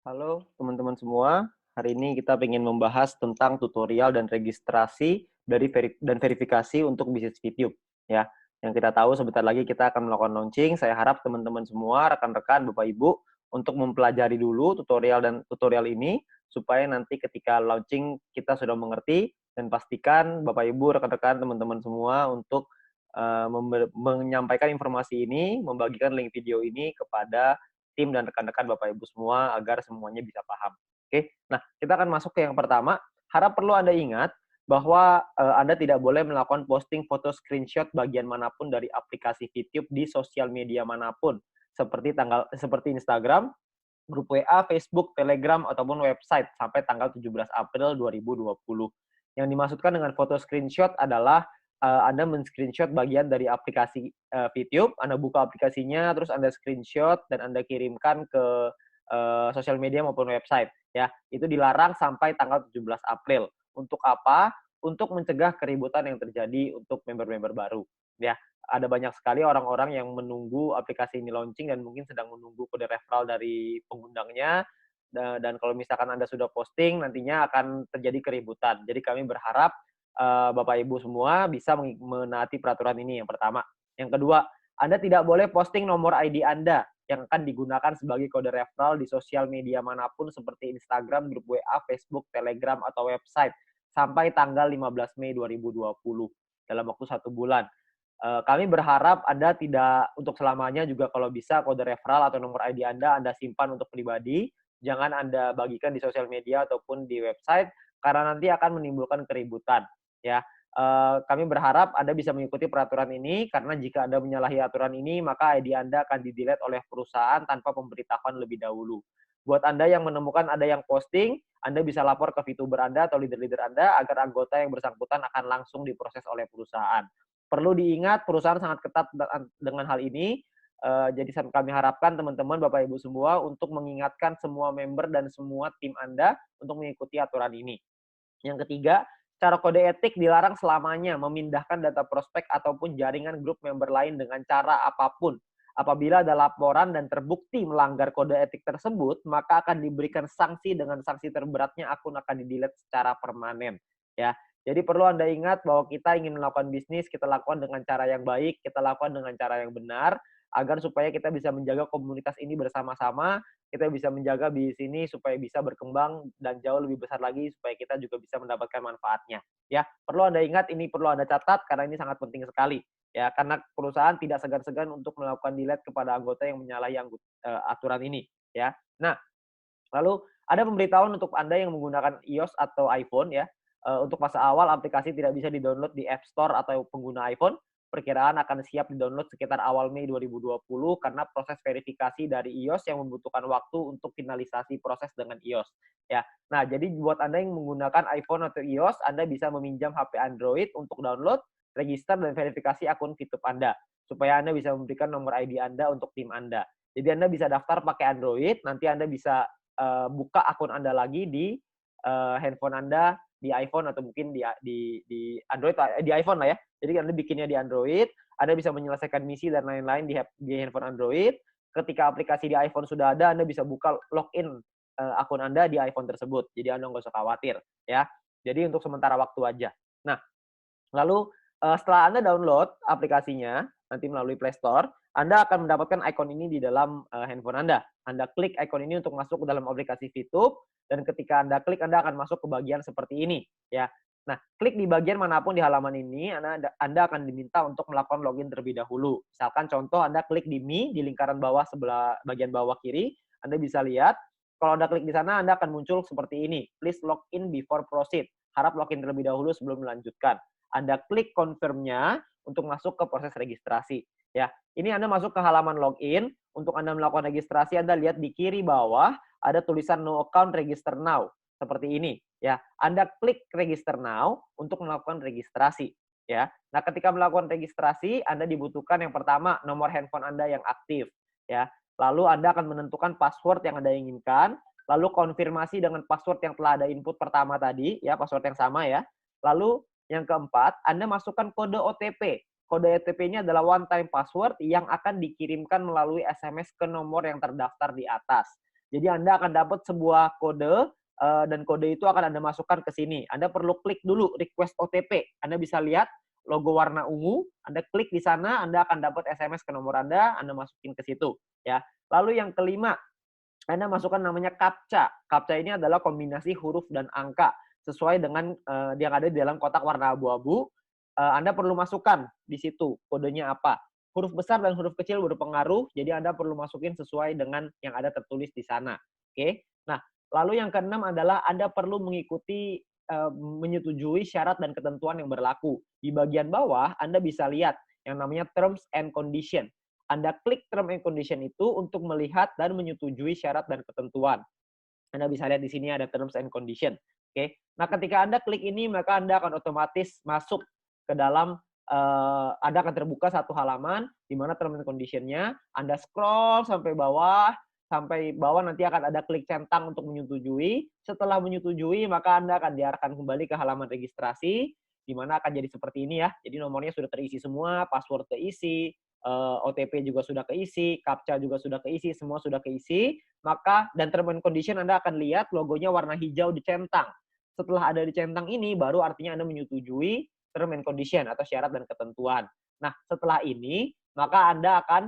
Halo teman-teman semua, hari ini kita ingin membahas tentang tutorial dan registrasi dan verifikasi untuk bisnis YouTube ya. Yang kita tahu sebentar lagi kita akan melakukan launching. Saya harap teman-teman semua, rekan-rekan, Bapak Ibu untuk mempelajari dulu tutorial ini supaya nanti ketika launching kita sudah mengerti, dan pastikan Bapak Ibu, rekan-rekan, teman-teman semua untuk menyampaikan informasi ini, membagikan link video ini kepada tim dan rekan-rekan Bapak Ibu semua agar semuanya bisa paham. Oke, nah kita akan masuk ke yang pertama. Harap perlu Anda ingat bahwa Anda tidak boleh melakukan posting foto screenshot bagian manapun dari aplikasi YouTube di sosial media manapun, seperti Instagram, grup WA, Facebook, Telegram, ataupun website sampai tanggal 17 April 2020. Yang dimaksudkan dengan foto screenshot adalah Anda men-screenshot bagian dari aplikasi YouTube, Anda buka aplikasinya, terus Anda screenshot dan Anda kirimkan ke sosial media maupun website. Ya, itu dilarang sampai tanggal 17 April. Untuk apa? Untuk mencegah keributan yang terjadi untuk member-member baru. Ya, ada banyak sekali orang-orang yang menunggu aplikasi ini launching dan mungkin sedang menunggu kode referral dari pengundangnya, dan kalau misalkan Anda sudah posting nantinya akan terjadi keributan. Jadi kami berharap Bapak Ibu semua bisa menaati peraturan ini yang pertama. Yang kedua, Anda tidak boleh posting nomor ID Anda yang akan digunakan sebagai kode referral di sosial media manapun seperti Instagram, grup WA, Facebook, Telegram, atau website sampai tanggal 15 Mei 2020 dalam waktu 1 bulan. Kami berharap Anda tidak untuk selamanya juga kalau bisa kode referral atau nomor ID Anda simpan untuk pribadi, jangan Anda bagikan di sosial media ataupun di website karena nanti akan menimbulkan keributan ya. Kami berharap Anda bisa mengikuti peraturan ini karena jika Anda menyalahi aturan ini maka ID Anda akan di-delete oleh perusahaan tanpa pemberitahuan lebih dahulu. Buat Anda yang menemukan ada yang posting, Anda bisa lapor ke VTuber Anda atau leader-leader Anda agar anggota yang bersangkutan akan langsung diproses oleh perusahaan. Perlu diingat perusahaan sangat ketat dengan hal ini, jadi kami harapkan teman-teman, Bapak Ibu semua untuk mengingatkan semua member dan semua tim Anda untuk mengikuti aturan ini. Yang ketiga, secara kode etik dilarang selamanya memindahkan data prospek ataupun jaringan grup member lain dengan cara apapun. Apabila ada laporan dan terbukti melanggar kode etik tersebut, maka akan diberikan sanksi dengan sanksi terberatnya akun akan di-delete secara permanen. Ya, jadi perlu Anda ingat bahwa kita ingin melakukan bisnis, kita lakukan dengan cara yang baik, kita lakukan dengan cara yang benar, agar supaya kita bisa menjaga komunitas ini bersama-sama, kita bisa menjaga bisnis ini supaya bisa berkembang dan jauh lebih besar lagi supaya kita juga bisa mendapatkan manfaatnya. Ya, perlu Anda ingat ini perlu Anda catat karena ini sangat penting sekali. Ya, karena perusahaan tidak segan-segan untuk melakukan delete kepada anggota yang menyalahi aturan ini. Ya, nah lalu ada pemberitahuan untuk Anda yang menggunakan iOS atau iPhone ya. Untuk masa awal aplikasi tidak bisa di-download di App Store atau pengguna iPhone. Perkiraan akan siap di-download sekitar awal Mei 2020 karena proses verifikasi dari iOS yang membutuhkan waktu untuk finalisasi proses dengan iOS. Ya. Nah, jadi buat Anda yang menggunakan iPhone atau iOS, Anda bisa meminjam HP Android untuk download, register, dan verifikasi akun VTube Anda. Supaya Anda bisa memberikan nomor ID Anda untuk tim Anda. Jadi Anda bisa daftar pakai Android, nanti Anda bisa buka akun Anda lagi di handphone Anda di iPhone atau mungkin di Android, di iPhone lah ya. Jadi Anda bikinnya di Android, Anda bisa menyelesaikan misi dan lain-lain di handphone Android. Ketika aplikasi di iPhone sudah ada, Anda bisa buka login akun Anda di iPhone tersebut. Jadi Anda nggak usah khawatir ya. Jadi untuk sementara waktu aja. Nah, lalu setelah Anda download aplikasinya nanti melalui Play Store, Anda akan mendapatkan ikon ini di dalam handphone Anda. Anda klik ikon ini untuk masuk ke dalam aplikasi VTube dan ketika Anda klik Anda akan masuk ke bagian seperti ini ya. Nah, klik di bagian manapun di halaman ini Anda akan diminta untuk melakukan login terlebih dahulu. Misalkan contoh Anda klik di Me di lingkaran bawah sebelah bagian bawah kiri, Anda bisa lihat kalau Anda klik di sana Anda akan muncul seperti ini. Please log in before proceed. Harap login terlebih dahulu sebelum melanjutkan. Anda klik confirm-nya untuk masuk ke proses registrasi. Ya, ini Anda masuk ke halaman login. Untuk Anda melakukan registrasi, Anda lihat di kiri bawah ada tulisan no account register now. Seperti ini. Ya, Anda klik register now untuk melakukan registrasi. Ya, nah ketika melakukan registrasi, Anda dibutuhkan yang pertama nomor handphone Anda yang aktif. Ya, lalu Anda akan menentukan password yang Anda inginkan. Lalu konfirmasi dengan password yang telah Anda input pertama tadi, ya password yang sama ya. Lalu yang keempat, Anda masukkan kode OTP. Kode OTP-nya adalah one time password yang akan dikirimkan melalui SMS ke nomor yang terdaftar di atas. Jadi Anda akan dapat sebuah kode dan kode itu akan Anda masukkan ke sini. Anda perlu klik dulu request OTP. Anda bisa lihat logo warna ungu, Anda klik di sana, Anda akan dapat SMS ke nomor Anda masukin ke situ ya. Lalu yang kelima, Anda masukkan namanya CAPTCHA. CAPTCHA ini adalah kombinasi huruf dan angka sesuai dengan yang ada di dalam kotak warna abu-abu. Anda perlu masukkan di situ kodenya apa. Huruf besar dan huruf kecil berpengaruh, jadi Anda perlu masukin sesuai dengan yang ada tertulis di sana. Oke. Nah, lalu yang keenam adalah Anda perlu mengikuti menyetujui syarat dan ketentuan yang berlaku. Di bagian bawah Anda bisa lihat yang namanya terms and condition. Anda klik term and condition itu untuk melihat dan menyetujui syarat dan ketentuan. Anda bisa lihat di sini ada terms and condition. Oke. Nah, ketika Anda klik ini, maka Anda akan otomatis masuk ke dalam Anda akan terbuka satu halaman di mana terms and condition-nya. Anda scroll sampai bawah nanti akan ada klik centang untuk menyetujui. Setelah menyetujui, maka Anda akan diarahkan kembali ke halaman registrasi, di mana akan jadi seperti ini ya. Jadi nomornya sudah terisi semua, password keisi, OTP juga sudah keisi, CAPTCHA juga sudah keisi, semua sudah keisi. Maka dan term and condition Anda akan lihat logonya warna hijau dicentang. Setelah ada dicentang ini, baru artinya Anda menyetujui term and condition atau syarat dan ketentuan. Nah, setelah ini, maka Anda akan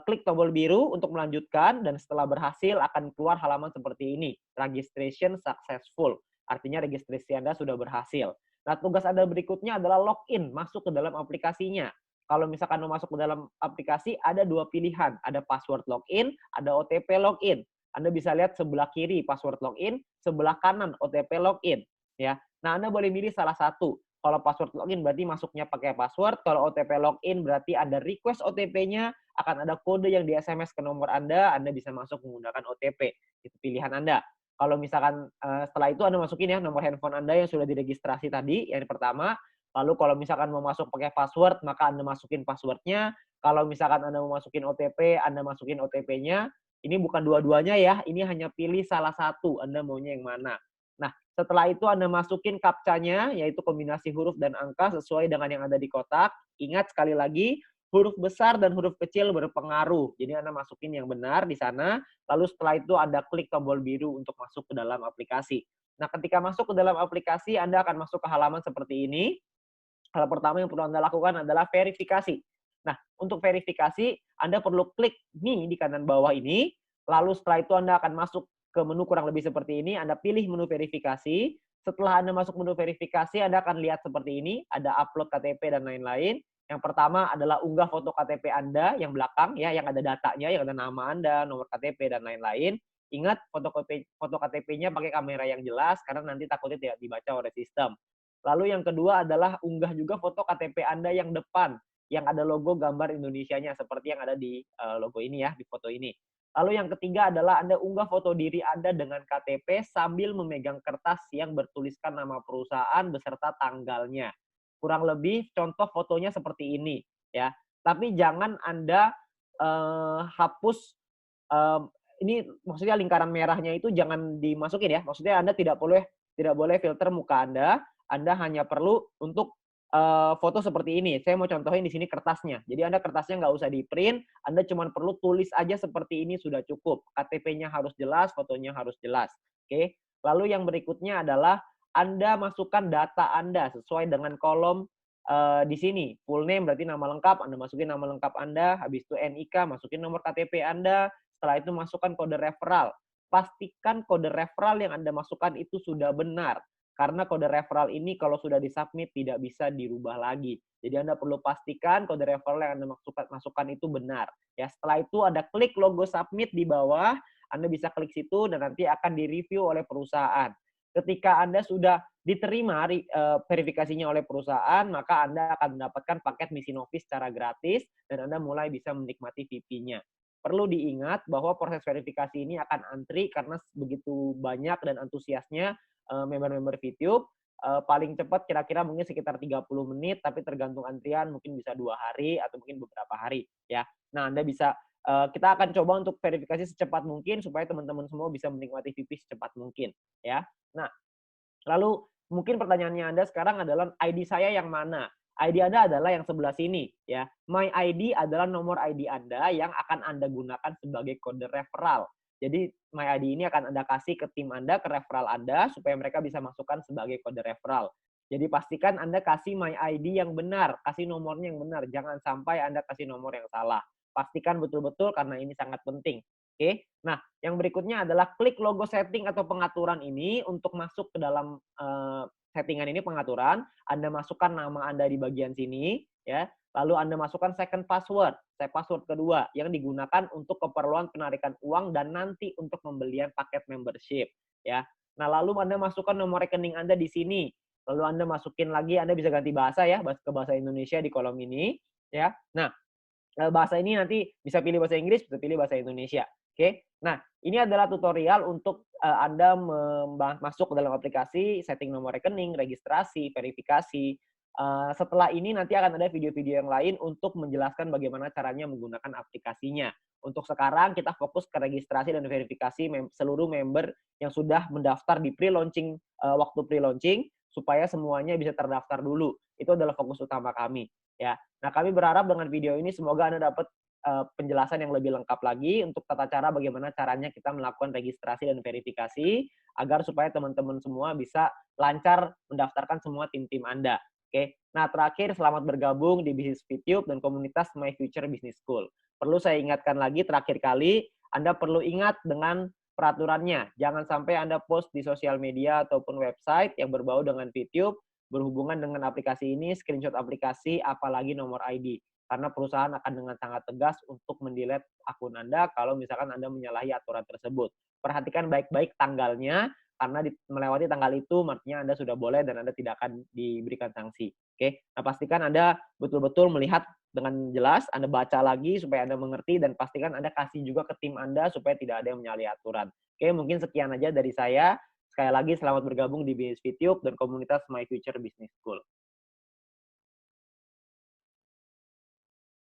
klik tombol biru untuk melanjutkan, dan setelah berhasil akan keluar halaman seperti ini. Registration successful. Artinya registrasi Anda sudah berhasil. Nah, tugas Anda berikutnya adalah login, masuk ke dalam aplikasinya. Kalau misalkan mau masuk ke dalam aplikasi, ada dua pilihan. Ada password login, ada OTP login. Anda bisa lihat sebelah kiri password login, sebelah kanan OTP login. Ya. Nah, Anda boleh milih salah satu. Kalau password login berarti masuknya pakai password. Kalau OTP login berarti ada request OTP-nya, akan ada kode yang di SMS ke nomor Anda bisa masuk menggunakan OTP. Itu pilihan Anda. Kalau misalkan setelah itu Anda masukin ya nomor handphone Anda yang sudah diregistrasi tadi, yang pertama. Lalu kalau misalkan mau masuk pakai password, maka Anda masukin password-nya. Kalau misalkan Anda mau masukin OTP, Anda masukin OTP-nya. Ini bukan dua-duanya ya, ini hanya pilih salah satu, Anda maunya yang mana. Nah, setelah itu Anda masukin CAPTCHA-nya, yaitu kombinasi huruf dan angka sesuai dengan yang ada di kotak. Ingat sekali lagi, huruf besar dan huruf kecil berpengaruh. Jadi Anda masukin yang benar di sana, lalu setelah itu Anda klik tombol biru untuk masuk ke dalam aplikasi. Nah, ketika masuk ke dalam aplikasi, Anda akan masuk ke halaman seperti ini. Hal pertama yang perlu Anda lakukan adalah verifikasi. Nah, untuk verifikasi, Anda perlu klik nih di kanan bawah ini, lalu setelah itu Anda akan masuk ke menu kurang lebih seperti ini, Anda pilih menu verifikasi. Setelah Anda masuk menu verifikasi, Anda akan lihat seperti ini, ada upload KTP dan lain-lain. Yang pertama adalah unggah foto KTP Anda yang belakang, ya, yang ada datanya, yang ada nama Anda, nomor KTP, dan lain-lain. Ingat, foto KTP-nya pakai kamera yang jelas, karena nanti takutnya tidak dibaca oleh sistem. Lalu yang kedua adalah unggah juga foto KTP Anda yang depan, yang ada logo gambar Indonesianya, seperti yang ada di logo ini ya, di foto ini. Lalu yang ketiga adalah Anda unggah foto diri Anda dengan KTP sambil memegang kertas yang bertuliskan nama perusahaan beserta tanggalnya. Kurang lebih contoh fotonya seperti ini ya. Tapi jangan Anda hapus ini, maksudnya lingkaran merahnya itu jangan dimasukin ya. Maksudnya Anda tidak boleh filter muka Anda. Anda hanya perlu untuk foto seperti ini. Saya mau contohin di sini kertasnya. Jadi Anda kertasnya nggak usah di-print, Anda cuma perlu tulis aja seperti ini sudah cukup. KTP-nya harus jelas, fotonya harus jelas. Oke. Lalu yang berikutnya adalah Anda masukkan data Anda sesuai dengan kolom di sini. Full name berarti nama lengkap, Anda masukin nama lengkap Anda, habis itu NIK, masukin nomor KTP Anda, setelah itu masukkan kode referral. Pastikan kode referral yang Anda masukkan itu sudah benar. Karena kode referral ini kalau sudah disubmit tidak bisa dirubah lagi. Jadi Anda perlu pastikan kode referral yang Anda masukkan itu benar. Ya, setelah itu Anda klik logo submit di bawah, Anda bisa klik situ dan nanti akan direview oleh perusahaan. Ketika Anda sudah diterima verifikasinya oleh perusahaan, maka Anda akan mendapatkan paket Mission Office secara gratis dan Anda mulai bisa menikmati VP-nya. Perlu diingat bahwa proses verifikasi ini akan antri karena begitu banyak dan antusiasnya member-member VTube. Paling cepat kira-kira mungkin sekitar 30 menit, tapi tergantung antrian mungkin bisa 2 hari atau mungkin beberapa hari ya. Nah, Anda bisa kita akan coba untuk verifikasi secepat mungkin supaya teman-teman semua bisa menikmati VP secepat mungkin ya. Nah, lalu mungkin pertanyaannya Anda sekarang adalah ID saya yang mana? ID Anda adalah yang sebelah sini ya. My ID adalah nomor ID Anda yang akan Anda gunakan sebagai kode referral. Jadi My ID ini akan Anda kasih ke tim Anda, ke referral Anda, supaya mereka bisa masukkan sebagai kode referral. Jadi pastikan Anda kasih My ID yang benar, kasih nomornya yang benar. Jangan sampai Anda kasih nomor yang salah. Pastikan betul-betul karena ini sangat penting. Oke. Nah, yang berikutnya adalah klik logo setting atau pengaturan ini untuk masuk ke dalam settingan ini pengaturan. Anda masukkan nama Anda di bagian sini, ya. Lalu Anda masukkan second password, password kedua yang digunakan untuk keperluan penarikan uang dan nanti untuk pembelian paket membership, ya. Nah, lalu Anda masukkan nomor rekening Anda di sini. Lalu Anda masukin lagi, Anda bisa ganti bahasa ya, ke bahasa Indonesia di kolom ini, ya. Nah, bahasa ini nanti bisa pilih bahasa Inggris, bisa pilih bahasa Indonesia. Oke. Nah, ini adalah tutorial untuk Anda masuk ke dalam aplikasi, setting nomor rekening, registrasi, verifikasi. Setelah ini nanti akan ada video-video yang lain untuk menjelaskan bagaimana caranya menggunakan aplikasinya. Untuk sekarang kita fokus ke registrasi dan verifikasi seluruh member yang sudah mendaftar di pre-launching, waktu pre-launching, supaya semuanya bisa terdaftar dulu. Itu adalah fokus utama kami. Ya, nah kami berharap dengan video ini semoga Anda dapat penjelasan yang lebih lengkap lagi untuk tata cara bagaimana caranya kita melakukan registrasi dan verifikasi agar supaya teman-teman semua bisa lancar mendaftarkan semua tim-tim Anda. Oke. Nah, terakhir selamat bergabung di Bisnis Fitube dan komunitas My Future Business School. Perlu saya ingatkan lagi terakhir kali, Anda perlu ingat dengan peraturannya. Jangan sampai Anda post di sosial media ataupun website yang berbau dengan Fitube berhubungan dengan aplikasi ini, screenshot aplikasi, apalagi nomor ID. Karena perusahaan akan dengan sangat tegas untuk mendelete akun Anda kalau misalkan Anda menyalahi aturan tersebut. Perhatikan baik-baik tanggalnya, karena melewati tanggal itu artinya Anda sudah boleh dan Anda tidak akan diberikan sanksi. Oke, nah pastikan Anda betul-betul melihat dengan jelas, Anda baca lagi supaya Anda mengerti dan pastikan Anda kasih juga ke tim Anda supaya tidak ada yang menyalahi aturan. Oke, mungkin sekian aja dari saya. Sekali lagi selamat bergabung di Business Fitube dan komunitas My Future Business School.